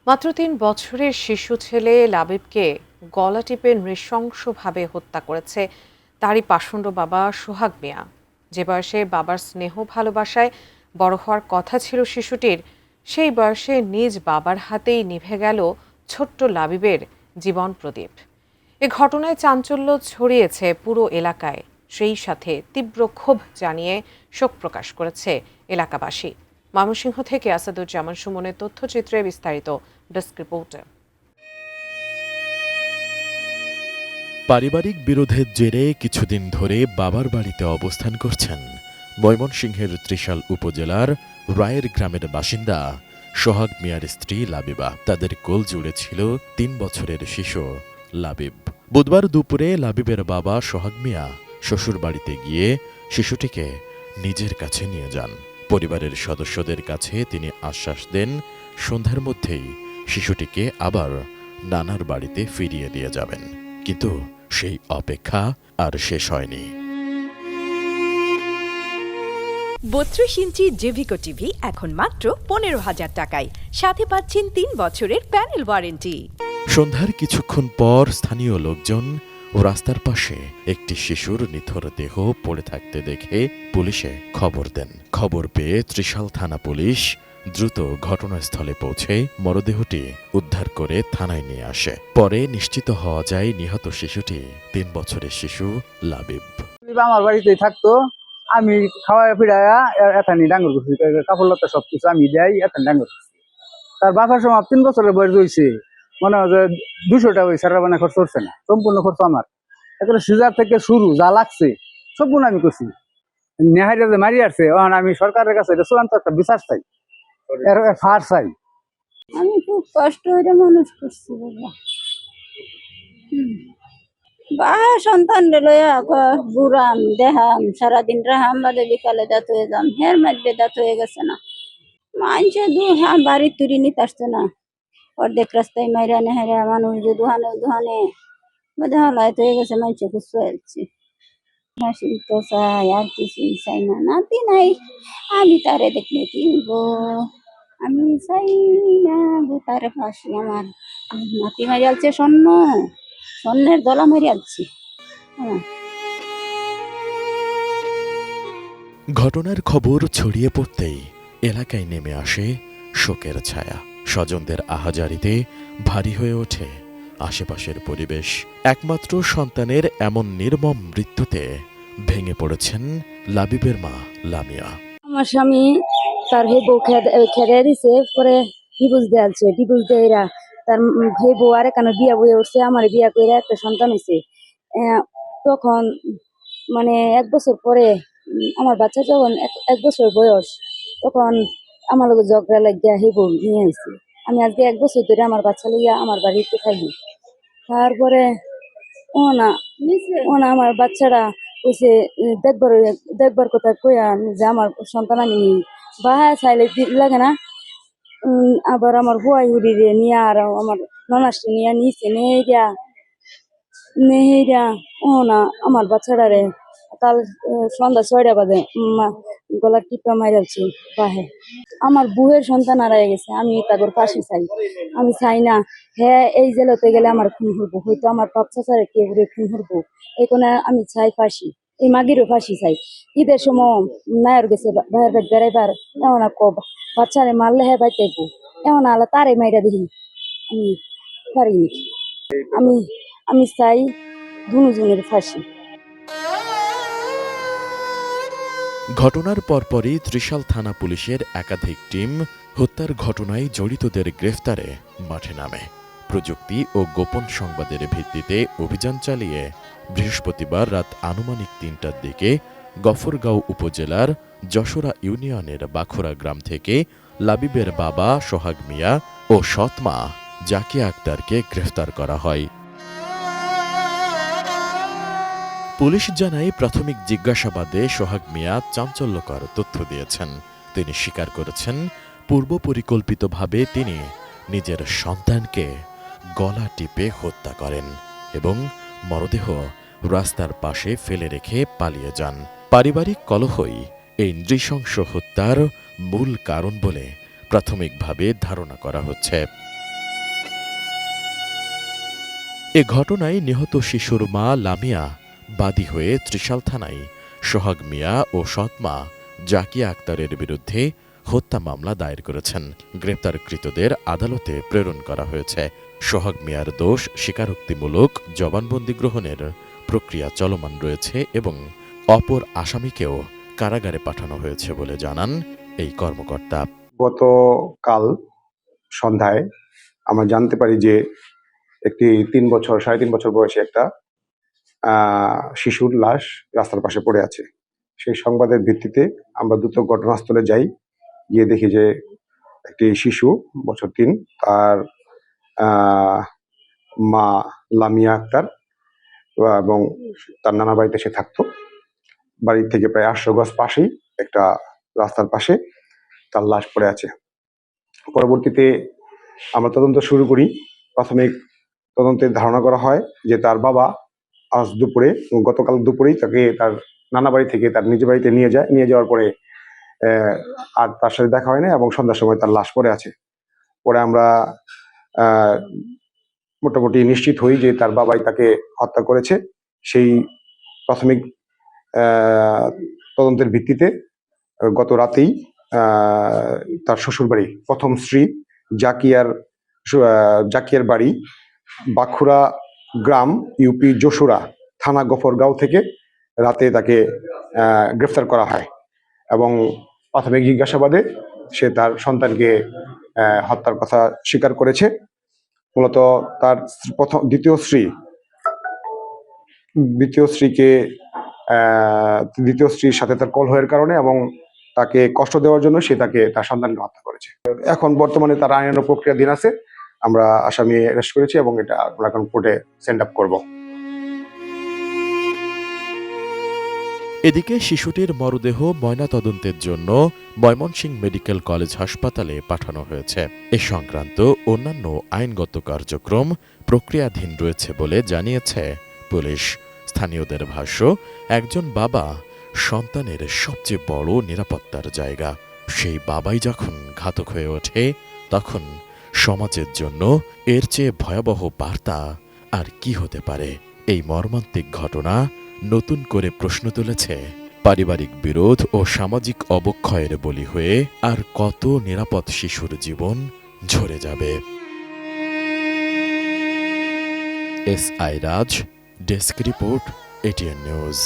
মাত্র ৩ বছরের শিশু ছেলে লাবিবকে গলা টিপে নৃশংসভাবে হত্যা করেছে তারই পাষণ্ড বাবা সোহাগ মিয়া। যে বয়সে বাবার স্নেহ ভালোবাসায় বড় হওয়ার কথা ছিল শিশুটির, সেই বয়সে নিজ বাবার হাতেই নিভে গেল ছোট্ট লাবিবের জীবন প্রদীপ। এ ঘটনায় চাঞ্চল্য ছড়িয়েছে পুরো এলাকায়, সেই সাথে তীব্র ক্ষোভ জানিয়ে শোক প্রকাশ করেছে এলাকাবাসী। ময়মনসিংহ থেকে আসাদুজ্জামান সুমনের তথ্যচিত্রে বিস্তারিত ডেস্ক রিপোর্টে। পারিবারিক বিরোধের জেরে কিছুদিন ধরে বাবার বাড়িতে অবস্থান করছেন ময়মনসিংহের ত্রিশাল উপজেলার রায়ের গ্রামের বাসিন্দা সোহাগ মিয়ার স্ত্রী লাবিবা। তাদের কোল জুড়ে ছিল ৩ বছরের শিশু লাবিব। বুধবার দুপুরে লাবিবের বাবা সোহাগ মিয়া শ্বশুর বাড়িতে গিয়ে শিশুটিকে নিজের কাছে নিয়ে যান। পরিবারের সদস্যদের কাছে তিনি আশ্বাস দেন সন্ধ্যার মধ্যেই শিশুটিকে আবার নানার বাড়িতে ফিরিয়ে দিয়ে যাবেন। কিন্তু সেই অপেক্ষা আর শেষ হয়নি। ৩২ ইঞ্চি জেভিকো টিভি এখন মাত্র ১৫,০০০ টাকায়, সাথে পাচ্ছেন ৩ বছরের প্যানেল ওয়ারেন্টি। সন্ধ্যার কিছুক্ষণ পর স্থানীয় লোকজন রাস্তার পাশে একটি শিশুর নিথর দেহ পড়ে থাকতে দেখে পুলিশে খবর দেন। খবর পেয়ে ত্রিশাল থানা পুলিশ দ্রুত ঘটনাস্থলে পৌঁছে মরদেহটি উদ্ধার করে থানায় নিয়ে আসে। পরে নিশ্চিত হওয়া যায় নিহত শিশুটি ৩ বছরের শিশু লাবিব। আমার বাড়িতেই থাকতো, আমি খাওয়া ফিরাইয়া এথানি ডাঙ্গর করছি, কাপড় লতা সবকিছু আমি দেয় এথানি ডাঙ্গর করছি। তার বাবার সময় ৩ বছরের বয়স হয়েছে, মনে হয় যে ২০০ টাকা ওই সারা বানা খরচ করছে না, সম্পূর্ণ খরচ আমার। একেবারে সিজার থেকে শুরু যা লাগছে সম্পূর্ণ আমি করছি। নেহারিয়া যে মারি আসছে, ওখানে আমি সরকারের কাছে এটা চূড়ান্ত একটা বিচার চাই, এর ফার চাই। আমি খুব কষ্ট হইরে মানুষ করছি বাবা। বাহা সন্তান লইয়া বুড়াম দেহাম সারাদিন রাহাম, বাদে বিকালে দাঁত হয়ে যাম, হের মধ্যে দাঁত হয়ে গেছে না। মানুষে বাড়ির তুরি নিতে আসছে না, অর্ধেক রাস্তায় মাইরা নেহারা মানুষ যে দুহানে দুহানে বাদে হলায় হয়ে গেছে, মানুষে খুঁজতে আসছে। হাসি তো চাই, আর কিছুই চাই না। নাতি নাই, আমি তারে দেখলে কিনবো, আমি চাই না তারে ফাঁসি। আমার নাতি মারি আলছে স্বর্ণের দলা মারি আলছি। ঘটনার খবর ছড়িয়ে পড়তেই এলাকায় নেমে আসে শোকের ছায়া। স্বজনদের আহাজারিতে ভারী হয়ে ওঠে আশেপাশের পরিবেশ। একমাত্র সন্তানের এমন নির্মম মৃত্যুতে ভেঙে পড়েছেন লাবিবের মা লামিয়া। আমার স্বামী তার হে বউ খেয়ে দিছে, পরে ডিভোর্স দেওয়ালছে, ডিভোর্স দেয়া তার হে বউ আর এখানে বিয়া বয়ে উঠছে, আমার বিয়া করে একটা সন্তান হয়েছে। তখন মানে ১ বছর পরে আমার বাচ্চা যখন ১ বছর বয়স, তখন আমার লোক ঝগড়া লাগিয়া হে বউ নিয়ে আসছে। আমি আজকে ১ বছর ধরে আমার বাচ্চা লইয়া আমার বাড়িতে থাকি। তারপরে ও না আমার বাচ্চারা কইছে দেখবার কথা কইয়া যে আমার সন্তান আমি নিই, বাহায় চাইলে লাগে না। আবার আমার হুয়াই হুড়িরে নিয়ে আর আমার ননাসকে নিয়ে নিচে নেহেরা ও না আমার বাচ্চাটারে কাল সন্ধ্যা ৬টা বাজে গলার টিপা মাইরালছি বাহে। আমার বুয়ের সন্তান হারাই গেছে, আমি তাদের ফাঁসি চাই। আমি চাই না হ্যাঁ এই জেলতে গেলে আমার খুন হইব, হয়তো আমার বাপ চাচারে কে খুন হইব, এই কোনে আমি চাই ফাঁসি, এই মাগিরও ফাঁসি চাই। ঈদের সময় নায়র গেছে বাইরে বেড়াইবার, এমন কব বাচ্চারে মারলে হ্যাঁ বাইতে এমন আলা তারে মাইরা দেখি আমি পারিনি। আমি আমি চাই দুজনের ফাঁসি। ঘটনার পরপরই ত্রিশাল থানা পুলিশের একাধিক টিম হত্যার ঘটনায় জড়িতদের গ্রেফতারে মাঠে নামে। প্রযুক্তি ও গোপন সংবাদের ভিত্তিতে অভিযান চালিয়ে বৃহস্পতিবার রাত আনুমানিক ৩টার দিকে গফরগাঁও উপজেলার যশোরা ইউনিয়নের বাখুরা গ্রাম থেকে লাবিবের বাবা সোহাগ মিয়া ও সৎমা জাকিয়া আক্তারকে গ্রেফতার করা হয়। পুলিশ জানায় প্রাথমিক জিজ্ঞাসাবাদে সোহাগ মিয়া চাঞ্চল্যকর তথ্য দিয়েছেন। তিনি স্বীকার করেছেন পূর্ব পরিকল্পিতভাবে তিনি নিজের সন্তানকে গলা টিপে হত্যা করেন এবং মরদেহ রাস্তার পাশে ফেলে রেখে পালিয়ে যান। পারিবারিক কলহই এই নৃশংস হত্যার মূল কারণ বলে প্রাথমিকভাবে ধারণা করা হচ্ছে। এ ঘটনায় নিহত শিশুর মা লামিয়া বাদী হয়ে ত্রিশাল থানায় সোহাগ মিয়া ও সৎমা জাকিয়া আক্তারের বিরুদ্ধে হত্যা মামলা দায়ের করেছেন। গ্রেপ্তারকৃতদের আদালতে প্রেরণ করা হয়েছে। সোহাগ মিয়ার দোষ স্বীকারোক্তিমূলক জবানবন্দি গ্রহণের প্রক্রিয়া চলমান রয়েছে এবং অপর আসামিকেও কারাগারে পাঠানো হয়েছে বলে জানান এই কর্মকর্তা। গতকাল সন্ধ্যায় আমরা জানতে পারি যে একটি 3.5 বছর বয়সী একটা শিশুর লাশ রাস্তার পাশে পড়ে আছে। সেই সংবাদের ভিত্তিতে আমরা দ্রুত ঘটনাস্থলে যাই, গিয়ে দেখি যে একটি শিশু বছর 3, তার মা লামিয়া আক্তার এবং তার নানা বাড়িতে সে থাকতো। বাড়ির থেকে প্রায় 800 গজ পাশেই একটা রাস্তার পাশে তার লাশ পড়ে আছে। পরবর্তীতে আমরা তদন্ত শুরু করি। প্রাথমিক তদন্তে ধারণা করা হয় যে তার বাবা গতকাল দুপুরেই তাকে তার নানা বাড়ি থেকে তার নিজ বাড়িতে নিয়ে যায়। নিয়ে যাওয়ার পরে আর তার সাথে দেখা হয় না এবং সন্ধ্যার সময় তার লাশ পড়ে আছে। পরে আমরা মোটামুটি নিশ্চিত হই যে তার বাবাই তাকে হত্যা করেছে। সেই প্রাথমিক তদন্তের ভিত্তিতে গত রাতেই তার শ্বশুরবাড়ি প্রথম স্ত্রী জাকিয়ার বাড়ি বাঁকুড়া গ্রাম ইউপি যশোরা থানা গফরগাঁও থেকে রাতে তাকে গ্রেফতার করা হয় এবং প্রাথমিক জিজ্ঞাসাবাদে সে তার সন্তানকে হত্যার কথা স্বীকার করেছে। মূলত তার দ্বিতীয় স্ত্রীর সাথে তার কলহের কারণে এবং তাকে কষ্ট দেওয়ার জন্য সে তার সন্তানকে হত্যা করেছে। এখন বর্তমানে তার আইনানুগ প্রক্রিয়াধীন আছে। আমরা আসামি অ্যারেস্ট করেছি এবং এটা আমরা এখন কোর্টে সেন্ড আপ করব। এদিকে শিশুটির মরদেহ ময়নাতদন্তের জন্য ময়মনসিংহ মেডিকেল কলেজ হাসপাতালে পাঠানো হয়েছে। এ সংক্রান্ত অন্যান্য আইনগত কার্যক্রম প্রক্রিয়াধীন রয়েছে বলে জানিয়েছে পুলিশ। স্থানীয়দের ভাষ্য, একজন বাবা সন্তানের সবচেয়ে বড় নিরাপত্তার জায়গা। সেই বাবাই যখন ঘাতক হয়ে ওঠে, তখন সমাজের জন্য এর চেয়ে ভয়াবহ বার্তা আর কি হতে পারে? এই মর্মান্তিক ঘটনা নতুন করে প্রশ্ন তুলেছে পারিবারিক বিরোধ ও সামাজিক অবক্ষয়ের বলি হয়ে আর কত নিরাপদ শিশুর জীবন ঝরে যাবে। S I Raj, desk report, ATN news.